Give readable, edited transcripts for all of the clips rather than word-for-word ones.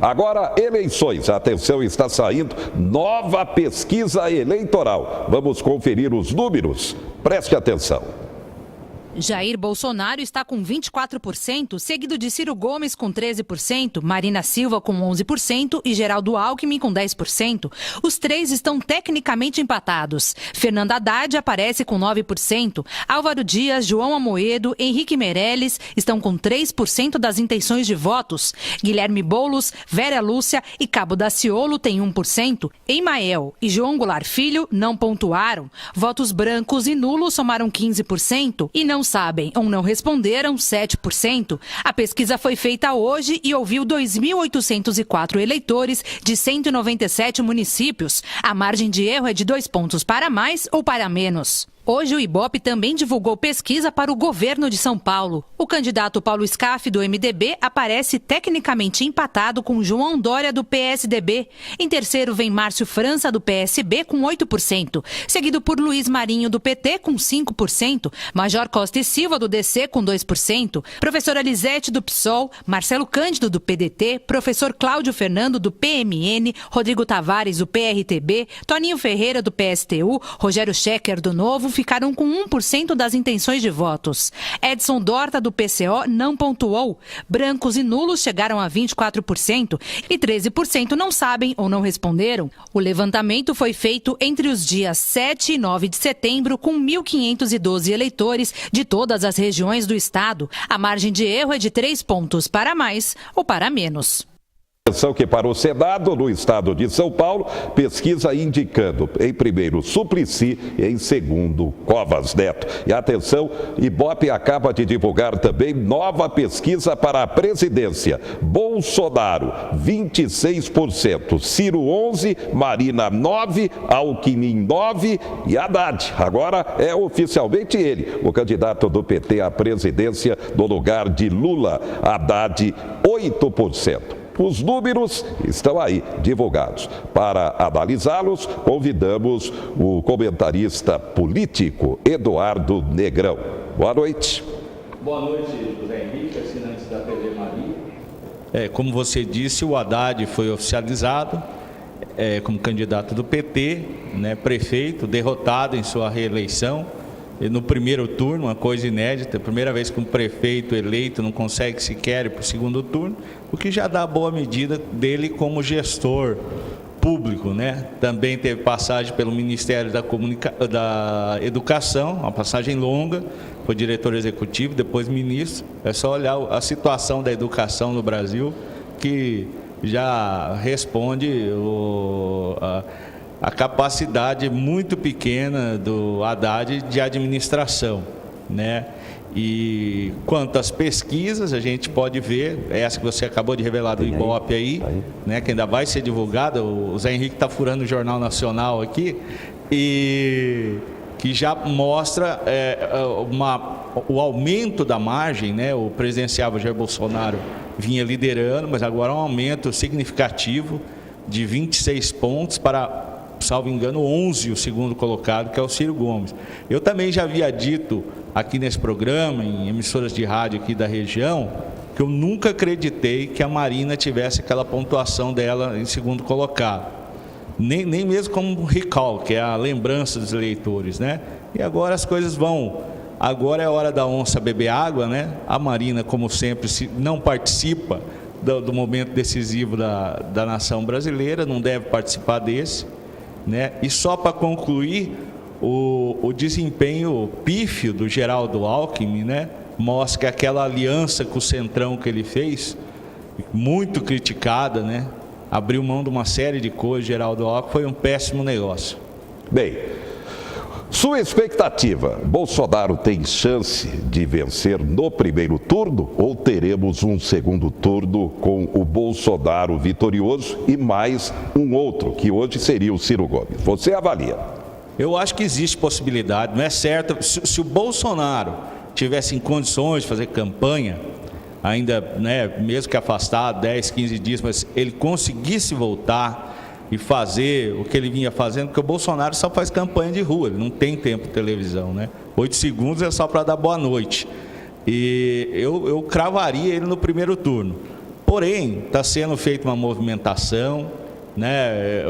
Agora, eleições. Atenção, está saindo nova pesquisa eleitoral. Vamos conferir os números. Preste atenção. Jair Bolsonaro está com 24%, seguido de Ciro Gomes com 13%, Marina Silva com 11% e Geraldo Alckmin com 10%. Os três estão tecnicamente empatados. Fernando Haddad aparece com 9%. Álvaro Dias, João Amoedo, Henrique Meirelles estão com 3% das intenções de votos. Guilherme Boulos, Vera Lúcia e Cabo Daciolo têm 1%. Emael e João Goulart Filho não pontuaram. Votos brancos e nulos somaram 15% e não sabem ou não responderam 7%. A pesquisa foi feita hoje e ouviu 2.804 eleitores de 197 municípios. A margem de erro é de 2 pontos para mais ou para menos. Hoje o Ibope também divulgou pesquisa para o governo de São Paulo. O candidato Paulo Scaff, do MDB, aparece tecnicamente empatado com João Dória, do PSDB. Em terceiro vem Márcio França, do PSB, com 8%, seguido por Luiz Marinho, do PT, com 5%, Major Costa e Silva, do DC, com 2%, professora Lisete, do PSOL, Marcelo Cândido, do PDT, professor Cláudio Fernando, do PMN, Rodrigo Tavares, do PRTB, Toninho Ferreira, do PSTU, Rogério Schecker, do Novo, ficaram com 1% das intenções de votos. Edson Dorta, do PCO, não pontuou. Brancos e nulos chegaram a 24% e 13% não sabem ou não responderam. O levantamento foi feito entre os dias 7 e 9 de setembro, com 1.512 eleitores de todas as regiões do estado. A margem de erro é de 3 pontos para mais ou para menos. Atenção que para o Senado, no estado de São Paulo, pesquisa indicando em primeiro Suplicy e em segundo Covas Neto. E atenção, Ibope acaba de divulgar também nova pesquisa para a presidência. Bolsonaro, 26%, Ciro 11%, Marina 9%, Alckmin 9% e Haddad. Agora é oficialmente ele, o candidato do PT à presidência no lugar de Lula. Haddad, 8%. Os números estão aí, divulgados. Para analisá-los, convidamos o comentarista político Eduardo Negrão. Boa noite. Boa noite, José Henrique, assinante da TV Maria. Como você disse, o Haddad foi oficializado como candidato do PT, prefeito, derrotado em sua reeleição. E no primeiro turno, uma coisa inédita, primeira vez que um prefeito eleito não consegue sequer ir para o segundo turno, o que já dá boa medida dele como gestor público, Também teve passagem pelo Ministério da Educação, uma passagem longa, foi diretor executivo, depois ministro. É só olhar a situação da educação no Brasil, que já responde a capacidade muito pequena do Haddad de administração, E quanto às pesquisas, a gente pode ver, essa que você acabou de revelar do Ibope aí, que ainda vai ser divulgada, o Zé Henrique está furando o Jornal Nacional aqui, e que já mostra o aumento da margem, O presidenciável Jair Bolsonaro vinha liderando, mas agora é um aumento significativo de 26 pontos para, salvo engano, 11 o segundo colocado, que é o Ciro Gomes. Eu também já havia dito aqui nesse programa, em emissoras de rádio aqui da região, que eu nunca acreditei que a Marina tivesse aquela pontuação dela em segundo colocado. Nem mesmo como recall, que é a lembrança dos eleitores, E agora as coisas vão. Agora é a hora da onça beber água, A Marina, como sempre, não participa do momento decisivo da nação brasileira, não deve participar desse. E só para concluir, o desempenho pífio do Geraldo Alckmin, mostra que aquela aliança com o Centrão que ele fez, muito criticada, abriu mão de uma série de coisas, Geraldo Alckmin, foi um péssimo negócio. Bem, sua expectativa, Bolsonaro tem chance de vencer no primeiro turno ou teremos um segundo turno com o Bolsonaro vitorioso e mais um outro, que hoje seria o Ciro Gomes? Você avalia? Eu acho que existe possibilidade, não é certo. Se o Bolsonaro tivesse em condições de fazer campanha, ainda, mesmo que afastado, 10, 15 dias, mas ele conseguisse voltar e fazer o que ele vinha fazendo, porque o Bolsonaro só faz campanha de rua, ele não tem tempo de televisão, 8 segundos é só para dar boa noite. E eu cravaria ele no primeiro turno. Porém, está sendo feita uma movimentação, né?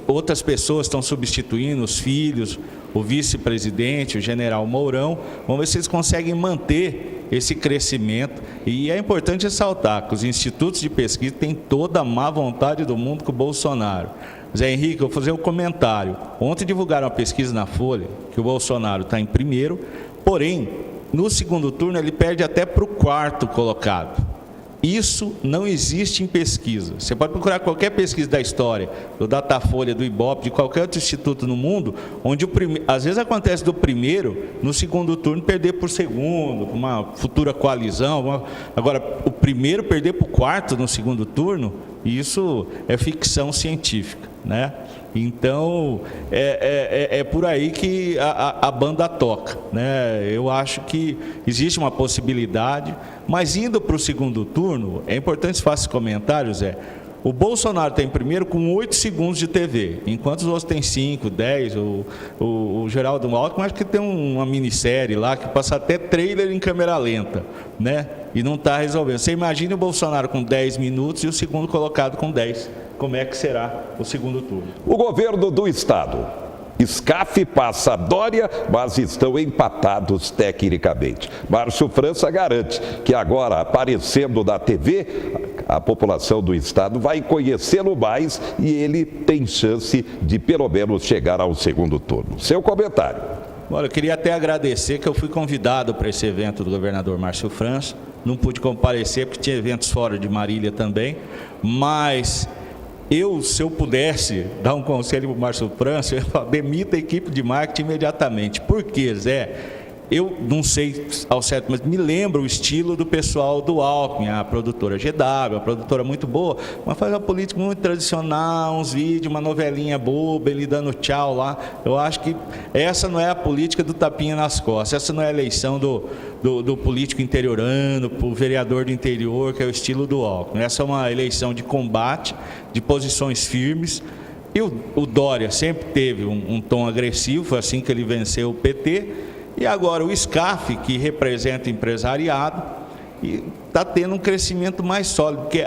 Outras pessoas estão substituindo, os filhos, o vice-presidente, o general Mourão. Vamos ver se eles conseguem manter esse crescimento. E é importante ressaltar que os institutos de pesquisa têm toda a má vontade do mundo com o Bolsonaro. Zé Henrique, eu vou fazer um comentário. Ontem divulgaram uma pesquisa na Folha que o Bolsonaro está em primeiro, porém, no segundo turno ele perde até para o quarto colocado. Isso não existe em pesquisa. Você pode procurar qualquer pesquisa da história, do Datafolha, do Ibope, de qualquer outro instituto no mundo, onde às vezes acontece do primeiro, no segundo turno, perder por segundo, uma futura coalizão. Agora, o primeiro perder para o quarto no segundo turno, isso é ficção científica, né? Então, é por aí que a banda toca, né? Eu acho que existe uma possibilidade, mas indo para o segundo turno, é importante que você faça esse comentário, Zé. O Bolsonaro está em primeiro com 8 segundos de TV, enquanto os outros têm 5, 10. O Geraldo Alckmin, acho que tem uma minissérie lá que passa até trailer em câmera lenta, né? E não está resolvendo. Você imagina o Bolsonaro com 10 minutos e o segundo colocado com 10. Como é que será o segundo turno? O governo do estado, SCAF passa a Dória, mas estão empatados tecnicamente. Márcio França garante que agora, aparecendo na TV, a população do estado vai conhecê-lo mais e ele tem chance de pelo menos chegar ao segundo turno. Seu comentário. Olha, eu queria até agradecer que eu fui convidado para esse evento do governador Márcio França. Não pude comparecer porque tinha eventos fora de Marília também, mas se eu pudesse dar um conselho para o Márcio França, eu ia falar, demita a equipe de marketing imediatamente. Por quê, Zé? Eu não sei ao certo, mas me lembro o estilo do pessoal do Alckmin, a produtora GW, uma produtora muito boa, mas faz uma política muito tradicional, uns vídeos, uma novelinha boba, ele dando tchau lá. Eu acho que essa não é a política do tapinha nas costas, essa não é a eleição do político interiorano, o vereador do interior, que é o estilo do Alckmin. Essa é uma eleição de combate, de posições firmes. E o Dória sempre teve um tom agressivo, foi assim que ele venceu o PT. E agora o SCAF, que representa o empresariado, está tendo um crescimento mais sólido, porque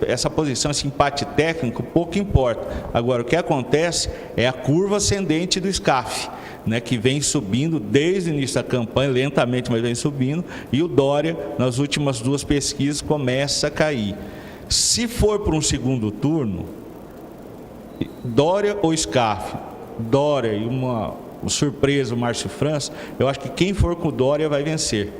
essa posição, esse empate técnico, pouco importa. Agora, o que acontece é a curva ascendente do SCAF, né, que vem subindo desde o início da campanha, lentamente, mas vem subindo, e o Dória, nas últimas 2 pesquisas, começa a cair. Se for para um segundo turno, Dória ou SCAF? Dória e uma surpresa, o Márcio França, eu acho que quem for com o Dória vai vencer.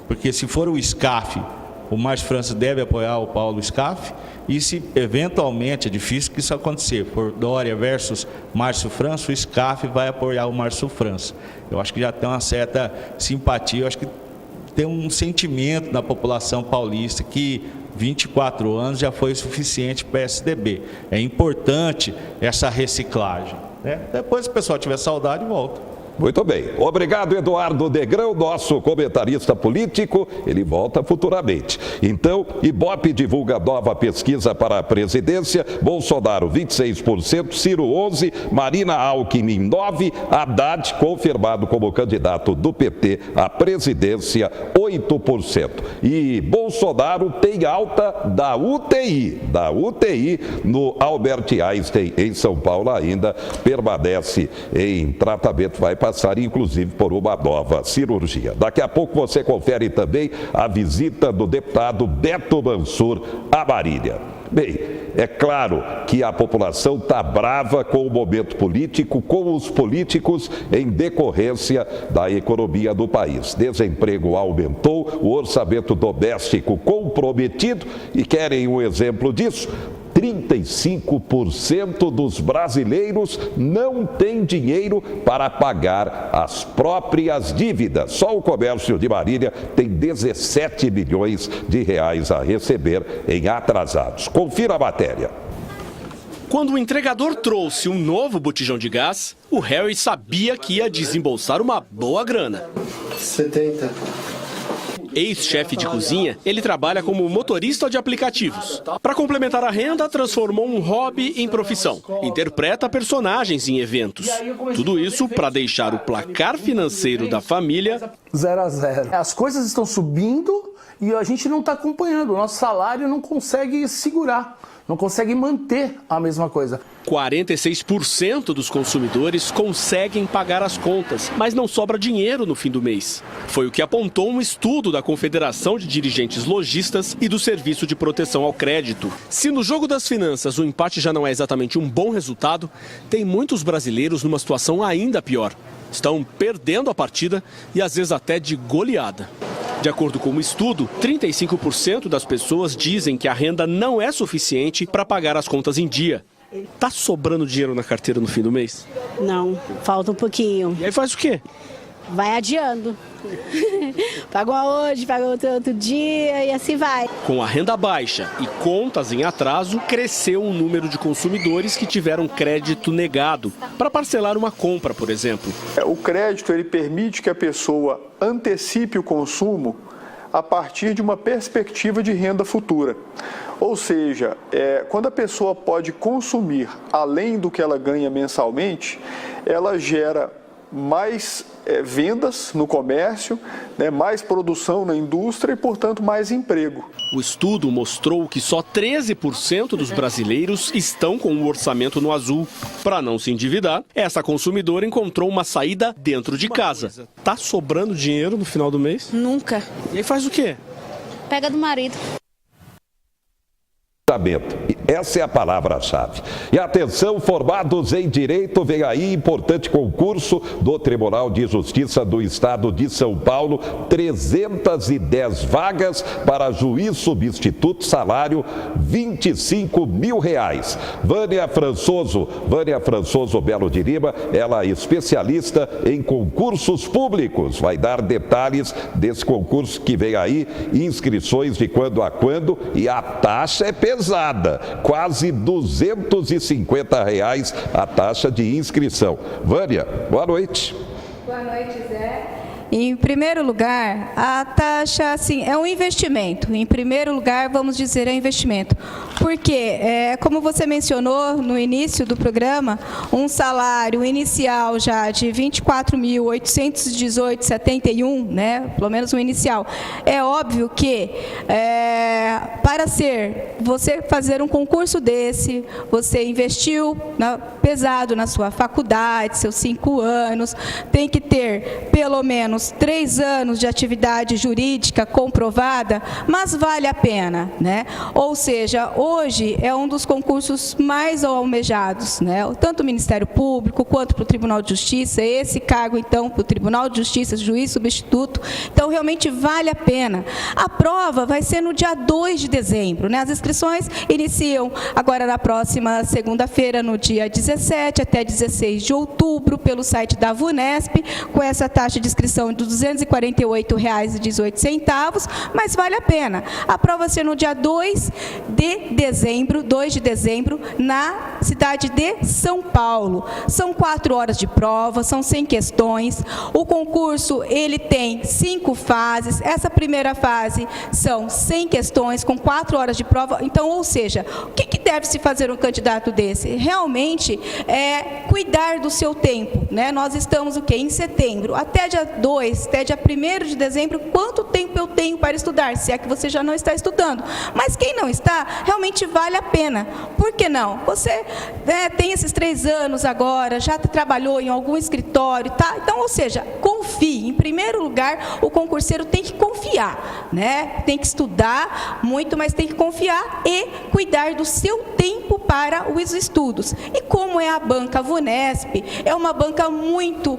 Porque se for o SCAF, o Márcio França deve apoiar o Paulo SCAF, e se eventualmente, é difícil que isso acontecer, for Dória versus Márcio França, o SCAF vai apoiar o Márcio França. Eu acho que já tem uma certa simpatia, eu acho que tem um sentimento na população paulista que 24 anos já foi suficiente para o PSDB. É importante essa reciclagem, né? Depois, se o pessoal tiver saudade, volta. Muito bem. Obrigado, Eduardo Negrão, nosso comentarista político. Ele volta futuramente. Então, Ibope divulga nova pesquisa para a presidência. Bolsonaro, 26%, Ciro, 11%, Marina Alckmin, 9%, Haddad, confirmado como candidato do PT à presidência, 8%. E Bolsonaro tem alta da UTI no Albert Einstein, em São Paulo, ainda permanece em tratamento, vai passar inclusive por uma nova cirurgia. Daqui a pouco você confere também a visita do deputado Beto Mansur a Marília. Bem, é claro que a população está brava com o momento político, com os políticos em decorrência da economia do país. Desemprego aumentou, o orçamento doméstico comprometido e querem um exemplo disso? 35% dos brasileiros não têm dinheiro para pagar as próprias dívidas. Só o comércio de Marília tem 17 milhões de reais a receber em atrasados. Confira a matéria. Quando o entregador trouxe um novo botijão de gás, o Harry sabia que ia desembolsar uma boa grana. 70. Ex-chefe de cozinha, ele trabalha como motorista de aplicativos. Para complementar a renda, transformou um hobby em profissão. Interpreta personagens em eventos. Tudo isso para deixar o placar financeiro da família 0 a 0. As coisas estão subindo e a gente não está acompanhando, o nosso salário não consegue segurar, não consegue manter a mesma coisa. 46% dos consumidores conseguem pagar as contas, mas não sobra dinheiro no fim do mês. Foi o que apontou um estudo da Confederação de Dirigentes Lojistas e do Serviço de Proteção ao Crédito. Se no jogo das finanças o empate já não é exatamente um bom resultado, tem muitos brasileiros numa situação ainda pior. Estão perdendo a partida e às vezes até de goleada. De acordo com o estudo, 35% das pessoas dizem que a renda não é suficiente para pagar as contas em dia. Tá sobrando dinheiro na carteira no fim do mês? Não, falta um pouquinho. E aí faz o quê? Vai adiando. Paga hoje, paga outro dia e assim vai. Com a renda baixa e contas em atraso, cresceu o número de consumidores que tiveram crédito negado para parcelar uma compra, por exemplo. O crédito ele permite que a pessoa antecipe o consumo a partir de uma perspectiva de renda futura. Ou seja, quando a pessoa pode consumir além do que ela ganha mensalmente, ela gera mais vendas no comércio, mais produção na indústria e, portanto, mais emprego. O estudo mostrou que só 13% dos brasileiros estão com o orçamento no azul. Para não se endividar, essa consumidora encontrou uma saída dentro de casa. Tá sobrando dinheiro no final do mês? Nunca. E aí faz o quê? Pega do marido. Essa é a palavra-chave. E atenção, formados em Direito, vem aí importante concurso do Tribunal de Justiça do Estado de São Paulo, 310 vagas para juiz substituto, salário R$25 mil. Vânia Françoso Belo de Lima, ela é especialista em concursos públicos, vai dar detalhes desse concurso que vem aí, inscrições de quando a quando, e a taxa é pesada, quase R$250 a taxa de inscrição. Vânia, boa noite. Boa noite, Zé. Em primeiro lugar, a taxa, assim, é um investimento. Em primeiro lugar, vamos dizer, é investimento. Porque, como você mencionou no início do programa, um salário inicial já de R$24.818,71, né, pelo menos um inicial, é óbvio que, para você fazer um concurso desse, você investiu pesado na sua faculdade, seus 5 anos, tem que ter pelo menos 3 anos de atividade jurídica comprovada, mas vale a pena, né? Ou seja, hoje é um dos concursos mais almejados, né? Tanto o Ministério Público quanto para o Tribunal de Justiça, esse cargo, então, para o Tribunal de Justiça, juiz substituto, então realmente vale a pena. A prova vai ser no dia 2 de dezembro, né? As inscrições iniciam agora na próxima segunda-feira, no dia 17 até 16 de outubro, pelo site da VUNESP, com essa taxa de inscrição de R$ 248,18, mas vale a pena. A prova vai ser no dia 2 de dezembro, na cidade de São Paulo. São 4 horas de prova, são 100 questões. O concurso, ele tem 5 fases. Essa primeira fase são 100 questões com 4 horas de prova. Então, ou seja, o que deve se fazer um candidato desse? Realmente é cuidar do seu tempo, né? Nós estamos o quê? Em setembro. Até dia 2, até dia 1º de dezembro, quanto tempo eu tenho para estudar? Se é que você já não está estudando. Mas quem não está, realmente vale a pena. Por que não? Você tem esses 3 anos agora, já trabalhou em algum escritório, tá? Então, ou seja, confie. Em primeiro lugar, o concurseiro tem que confiar, né? Tem que estudar muito, mas tem que confiar e cuidar do seu tempo para os estudos. E como é a banca VUNESP, é uma banca muito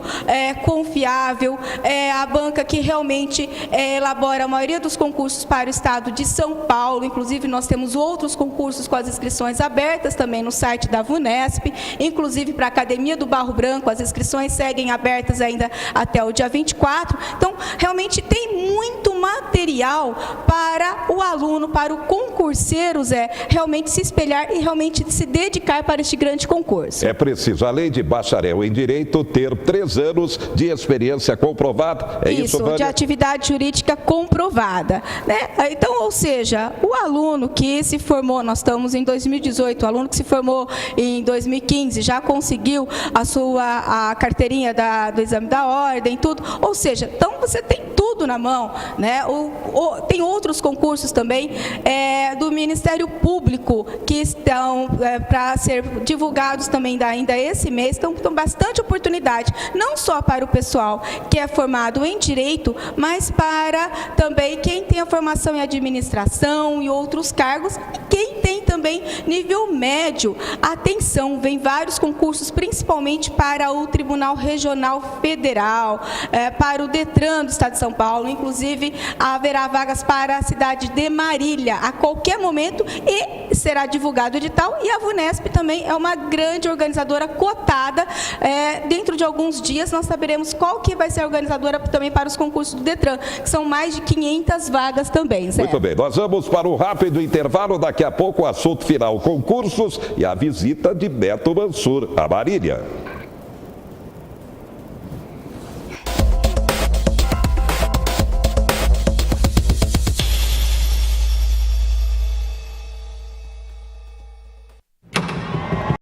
confiável, é a banca que realmente elabora a maioria dos concursos para o estado de São Paulo. Inclusive, nós temos outros concursos com as inscrições abertas também no site da VUNESP, inclusive para a Academia do Barro Branco, as inscrições seguem abertas ainda até o dia 24. Então, realmente tem muito material para o aluno, para o concurseiro, Zé, realmente se espelhar e realmente se dedicar para este grande concurso. É preciso, além de bacharel em Direito, ter 3 anos de experiência comprovada. É isso, Vânia? De atividade jurídica comprovada, né? Então, ou seja, o aluno que se formou, nós estamos em 2018, o aluno que se formou em 2015 já conseguiu a carteirinha do exame da ordem, tudo. Ou seja, então você tem tudo tudo na mão, né? Tem outros concursos também do Ministério Público que estão para ser divulgados também ainda esse mês, então bastante oportunidade, não só para o pessoal que é formado em Direito, mas para também quem tem a formação em Administração e outros cargos, e quem tem também nível médio. Atenção, vem vários concursos, principalmente para o Tribunal Regional Federal, para o Detran do Estado de São Paulo, inclusive haverá vagas para a cidade de Marília a qualquer momento e será divulgado o edital. E a VUNESP também é uma grande organizadora cotada. Dentro de alguns dias nós saberemos qual que vai ser a organizadora também para os concursos do Detran, que são mais de 500 vagas também, Zé. Muito bem, nós vamos para um rápido intervalo, daqui a pouco o assunto final, concursos e a visita de Beto Mansur a Marília.